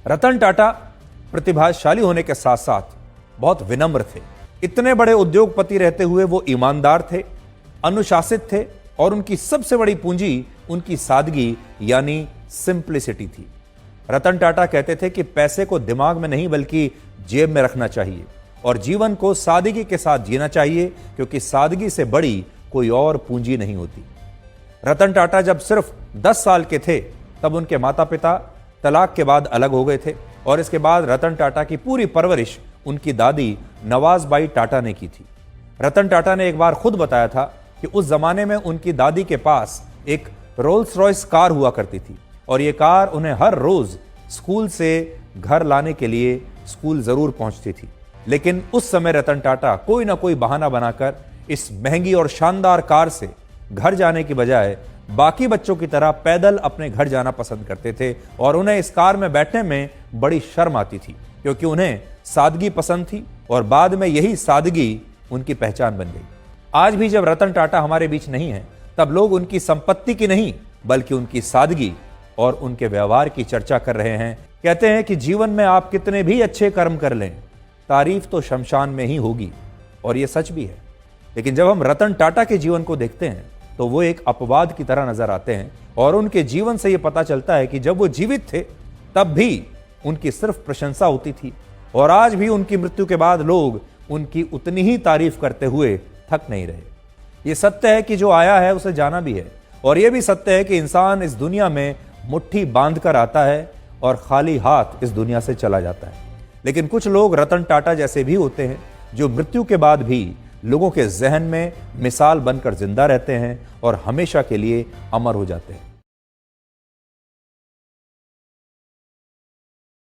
रतन टाटा प्रतिभाशाली होने के साथ साथ बहुत विनम्र थे। इतने बड़े उद्योगपति रहते हुए वो ईमानदार थे, अनुशासित थे और उनकी सबसे बड़ी पूंजी उनकी सादगी यानी सिंप्लिसिटी थी। रतन टाटा कहते थे कि पैसे को दिमाग में नहीं बल्कि जेब में रखना चाहिए और जीवन को सादगी के साथ जीना चाहिए, क्योंकि सादगी से बड़ी कोई और पूंजी नहीं होती। रतन टाटा जब सिर्फ 10 साल के थे तब उनके माता पिता तलाक के बाद अलग हो गए थे और इसके बाद रतन टाटा की पूरी परवरिश उनकी दादी नवाजबाई टाटा ने की थी। रतन टाटा ने एक बार खुद बताया था कि उस जमाने में उनकी दादी के पास एक रोल्स रॉयस कार हुआ करती थी और यह कार उन्हें हर रोज स्कूल से घर लाने के लिए स्कूल जरूर पहुंचती थी। लेकिन उस समय रतन टाटा कोई ना कोई बहाना बनाकर इस महंगी और शानदार कार से घर जाने की बजाय बाकी बच्चों की तरह पैदल अपने घर जाना पसंद करते थे और उन्हें इस कार में बैठने में बड़ी शर्म आती थी, क्योंकि उन्हें सादगी पसंद थी और बाद में यही सादगी उनकी पहचान बन गई। आज भी जब रतन टाटा हमारे बीच नहीं है तब लोग उनकी संपत्ति की नहीं बल्कि उनकी सादगी और उनके व्यवहार की चर्चा कर रहे हैं। कहते हैं कि जीवन में आप कितने भी अच्छे कर्म कर लें, तारीफ तो शमशान में ही होगी, और यह सच भी है। लेकिन जब हम रतन टाटा के जीवन को देखते हैं तो वो एक अपवाद की तरह नजर आते हैं और उनके जीवन से यह पता चलता है कि जब वो जीवित थे तब भी उनकी सिर्फ प्रशंसा होती थी और आज भी उनकी मृत्यु के बाद लोग उनकी उतनी ही तारीफ करते हुए थक नहीं रहे। ये सत्य है कि जो आया है उसे जाना भी है, और यह भी सत्य है कि इंसान इस दुनिया में मुट्ठी बांध कर आता है और खाली हाथ इस दुनिया से चला जाता है। लेकिन कुछ लोग रतन टाटा जैसे भी होते हैं जो मृत्यु के बाद भी लोगों के जहन में मिसाल बनकर जिंदा रहते हैं और हमेशा के लिए अमर हो जाते हैं।